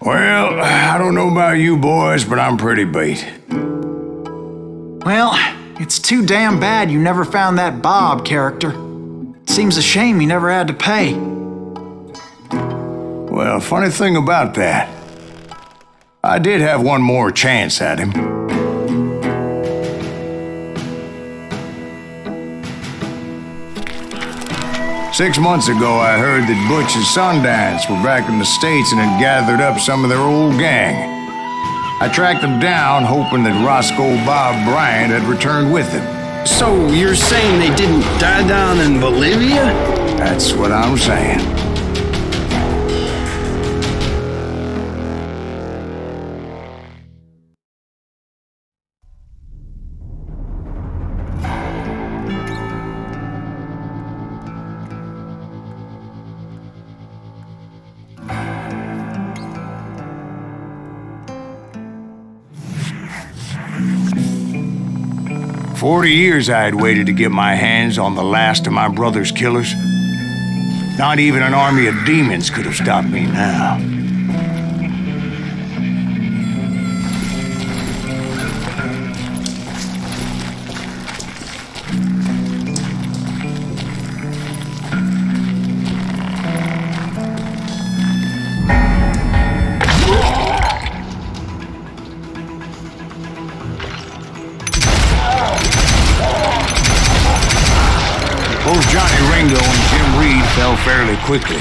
Well, I don't know about you boys, but I'm pretty beat. Well, it's too damn bad you never found that Bob character. Seems a shame you never had to pay. Well, funny thing about that, I did have one more chance at him. Six months ago, I heard that Butch and Sundance were back in the States and had gathered up some of their old gang. I tracked them down, hoping that Roscoe Bob Bryant had returned with them. So you're saying they didn't die down in Bolivia? That's what I'm saying. "40 years I had waited to get my hands on the last of my brother's killers. Not even an army of demons could have stopped me now. Both Johnny Ringo and Jim Reed fell fairly quickly.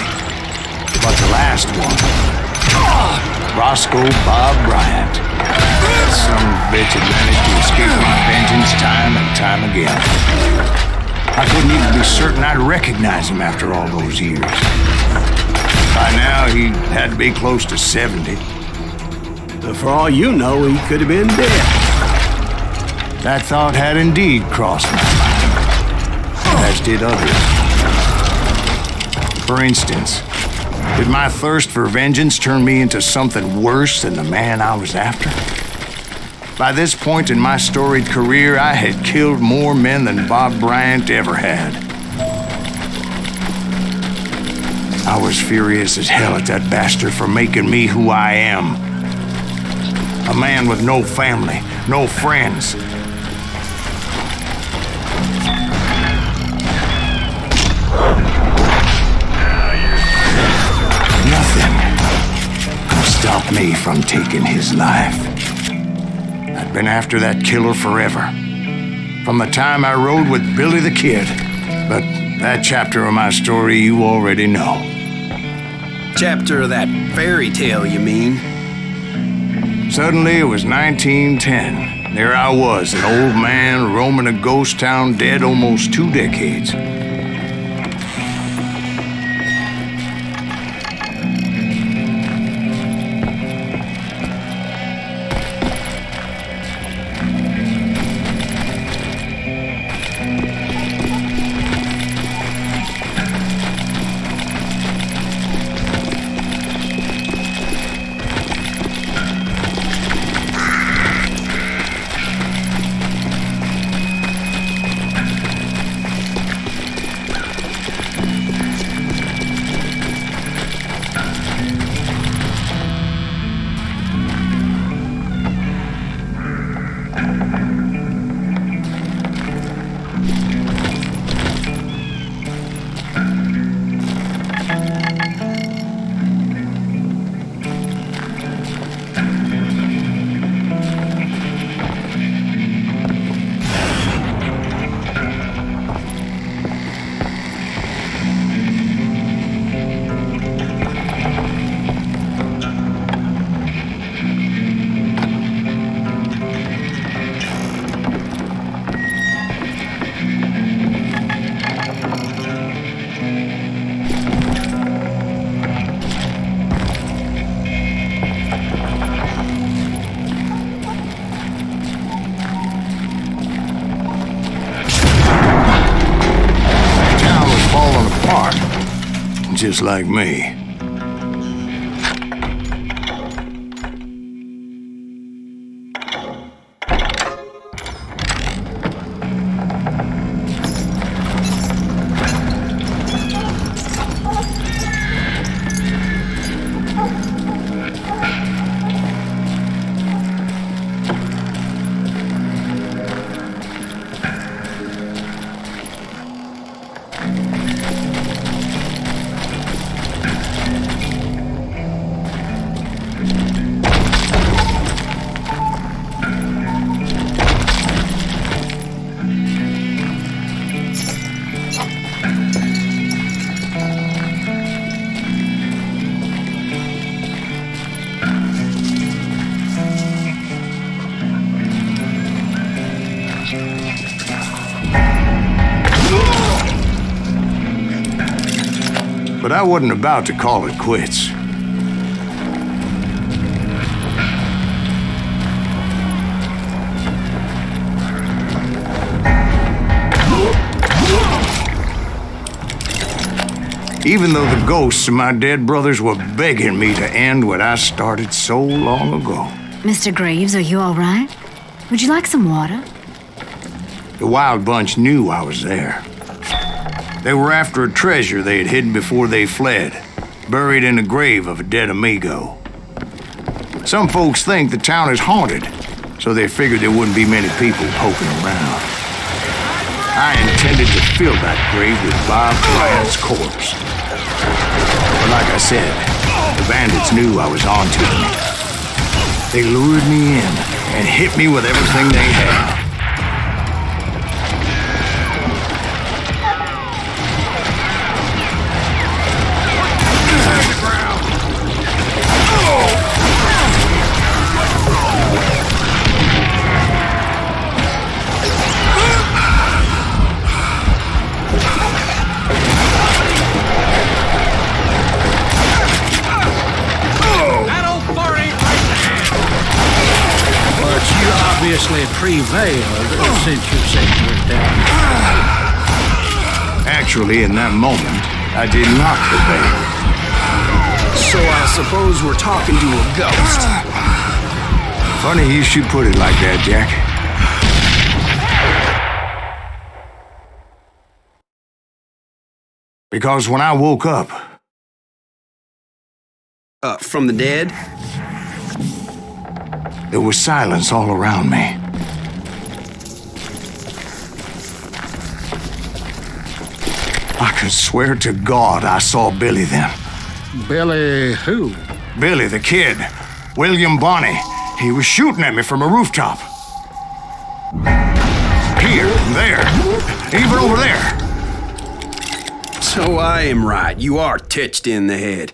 But the last one, Roscoe Bob Bryant, some bitch had managed to escape my vengeance time and time again. I couldn't even be certain I'd recognize him after all those years. By now, he had to be close to 70. For all you know, he could have been dead. That thought had indeed crossed my mind, as did others. For instance, did my thirst for vengeance turn me into something worse than the man I was after? By this point in my storied career, I had killed more men than Bob Bryant ever had. I was furious as hell at that bastard for making me who I am. A man with no family, no friends. Nothing could stop me from taking his life. I'd been after that killer forever, from the time I rode with Billy the Kid. But that chapter of my story you already know. Chapter of that fairy tale, you mean? Suddenly, it was 1910. There I was, an old man roaming a ghost town dead almost 2 decades. Just like me. But I wasn't about to call it quits. Even though the ghosts of my dead brothers were begging me to end what I started so long ago. Mr. Graves, are you all right? Would you like some water? The Wild Bunch knew I was there. They were after a treasure they had hidden before they fled, buried in the grave of a dead amigo. Some folks think the town is haunted, so they figured there wouldn't be many people poking around. I intended to fill that grave with Bob Bryant's corpse. But like I said, the bandits knew I was onto them. They lured me in and hit me with everything they had. Obviously prevailed since you said you were down. Actually, in that moment, I did not prevail. So I suppose we're talking to a ghost. Funny you should put it like that, Jack. Because when I woke up... From the dead? There was silence all around me. I could swear to God I saw Billy then. Billy who? Billy, the kid. William Bonney. He was shooting at me from a rooftop. Here, there, even over there. So I am right. You are titched in the head.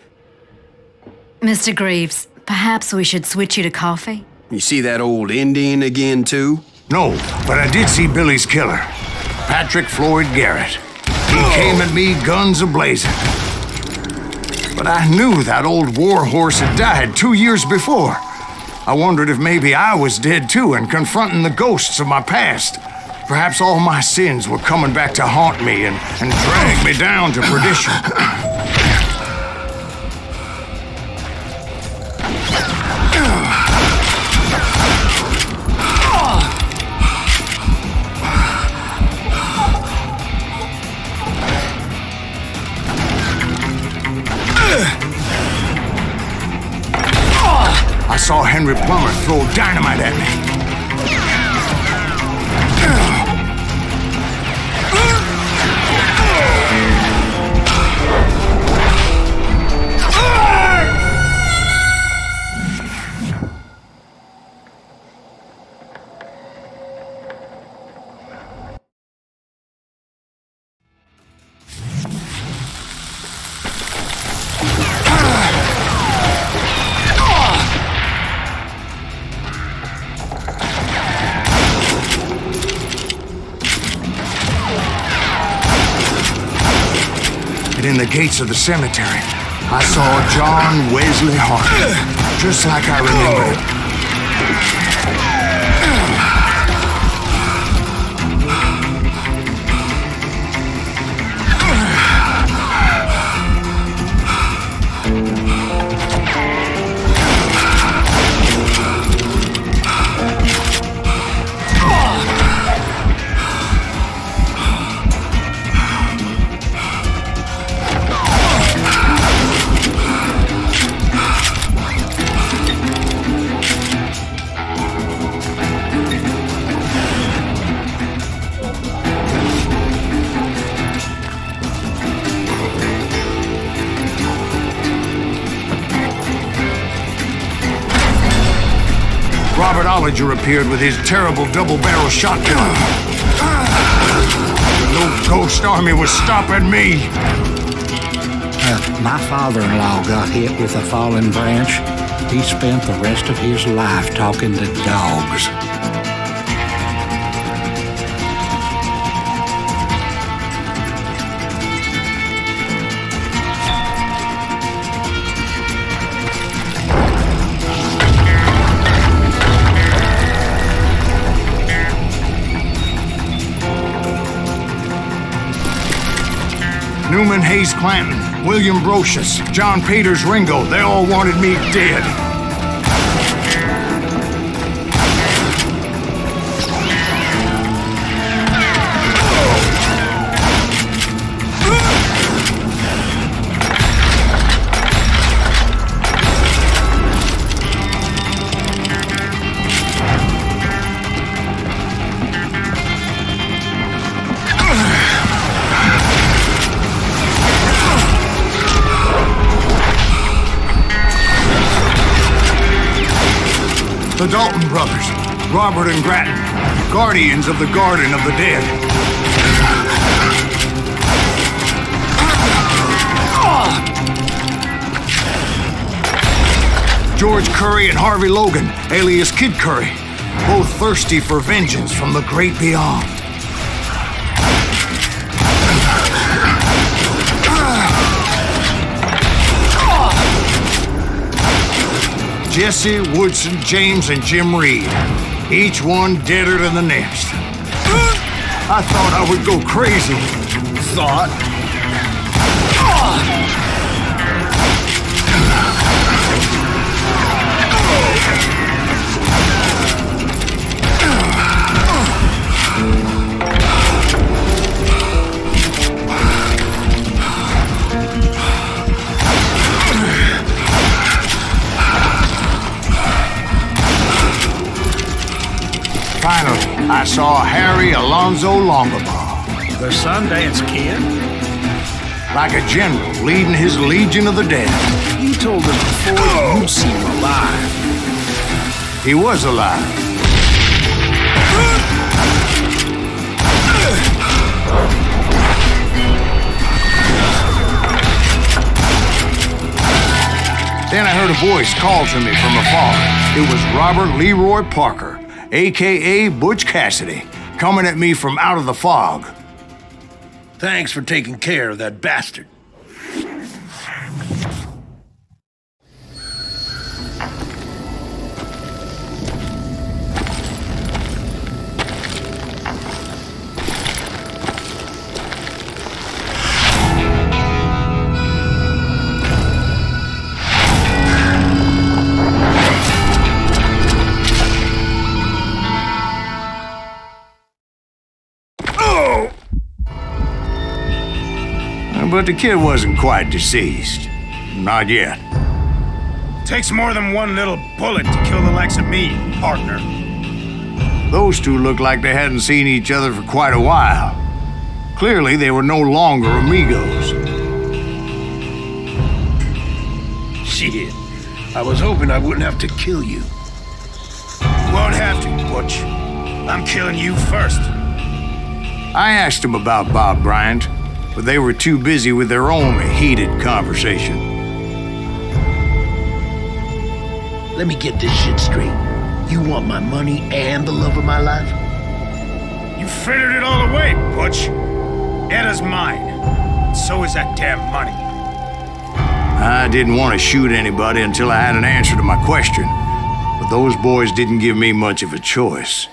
Mr. Graves, perhaps we should switch you to coffee? You see that old Indian again, too? No, but I did see Billy's killer, Patrick Floyd Garrett. He came at me guns a-blazing. But I knew that old war horse had died 2 years before. I wondered if maybe I was dead too and confronting the ghosts of my past. Perhaps all my sins were coming back to haunt me and drag me down to perdition. I saw Henry Plummer throw dynamite at me. In the gates of the cemetery, I saw John Wesley Hart, just like I remembered him. Robert Ollinger appeared with his terrible double-barrel shotgun. No ghost army was stopping me. My father-in-law got hit with a fallen branch. He spent the rest of his life talking to dogs. Newman Hayes Clanton, William Brocious, John Peters Ringo, they all wanted me dead. The Dalton brothers, Robert and Grattan, guardians of the Garden of the Dead. George Curry and Harvey Logan, alias Kid Curry, both thirsty for vengeance from the great beyond. Jesse, Woodson, James, and Jim Reed. Each one deader than the next. I thought I would go crazy. Thought? Finally, I saw Harry Alonzo Longabaugh. The Sundance Kid? Like a general leading his legion of the dead. You told us before you'd seen him alive. He was alive. Then I heard a voice call to me from afar. It was Robert Leroy Parker, a.k.a. Butch Cassidy, coming at me from out of the fog. Thanks for taking care of that bastard. But the kid wasn't quite deceased. Not yet. Takes more than one little bullet to kill the likes of me, partner. Those two looked like they hadn't seen each other for quite a while. Clearly, they were no longer amigos. Shit. I was hoping I wouldn't have to kill you. Won't have to, Butch. I'm killing you first. I asked him about Bob Bryant, but they were too busy with their own heated conversation. Let me get this shit straight. You want my money and the love of my life? You frittered it all away, Butch. Etta's mine. So is that damn money. I didn't want to shoot anybody until I had an answer to my question, but those boys didn't give me much of a choice.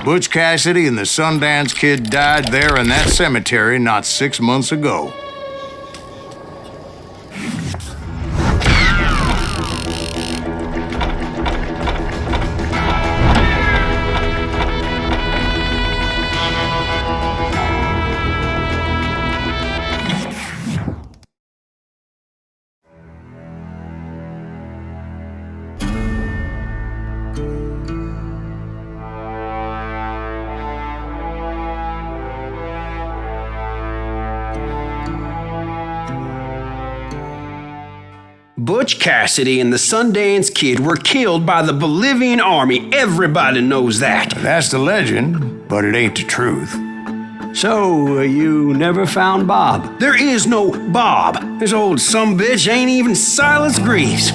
Butch Cassidy and the Sundance Kid died there in that cemetery not 6 months ago. Butch Cassidy and the Sundance Kid were killed by the Bolivian army. Everybody knows that. That's the legend, but it ain't the truth. So, you never found Bob? There is no Bob. This old sumbitch ain't even Silas Greaves.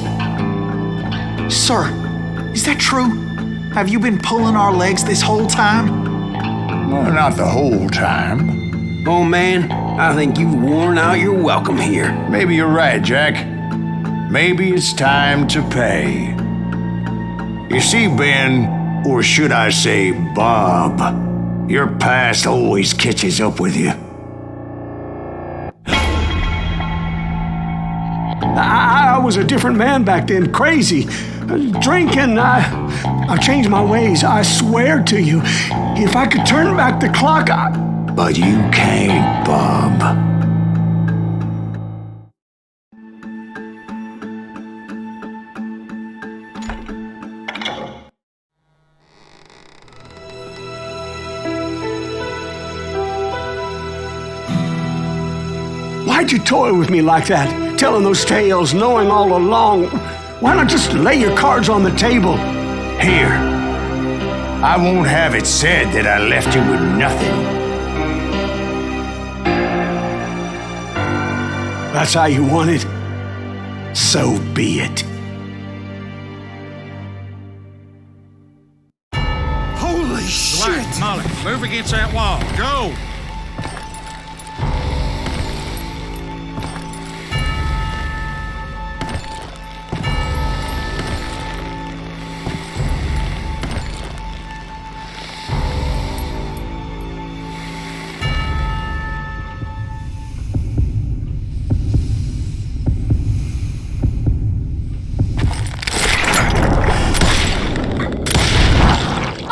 Sir, is that true? Have you been pulling our legs this whole time? Well, not the whole time. Oh man, I think you've worn out your welcome here. Maybe you're right, Jack. Maybe it's time to pay. You see, Ben, or should I say Bob, your past always catches up with you. I was a different man back then, crazy. Drinking, I've changed my ways, I swear to you. If I could turn back the clock, But you can't, Bob. Why'd you toy with me like that? Telling those tales, knowing all along. Why not just lay your cards on the table? Here. I won't have it said that I left you with nothing. That's how you want it. So be it. Holy shit! Right, Molly, move against that wall. Go!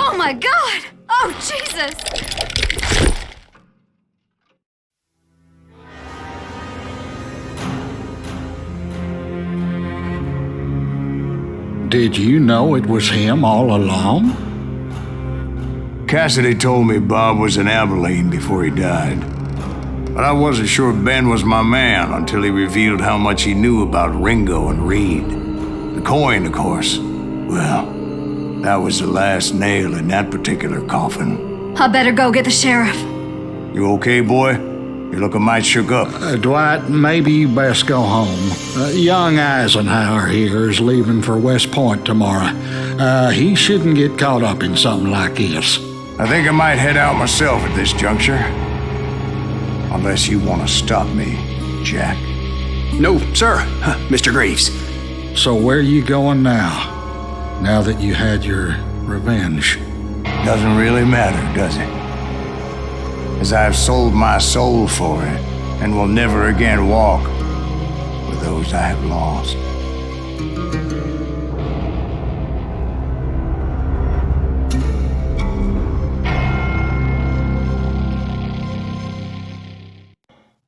Oh my God! Oh, Jesus! Did you know it was him all along? Cassidy told me Bob was in Abilene before he died. But I wasn't sure Ben was my man until he revealed how much he knew about Ringo and Reed. The coin, of course. Well, that was the last nail in that particular coffin. I better go get the sheriff. You okay, boy? You're looking mighty shook up. Dwight, maybe you best go home. Young Eisenhower here is leaving for West Point tomorrow. He shouldn't get caught up in something like this. I think I might head out myself at this juncture. Unless you want to stop me, Jack. No, sir, Mr. Greaves. So where you going now? Now that you had your revenge? Doesn't really matter, does it? As I've sold my soul for it, and will never again walk with those I have lost.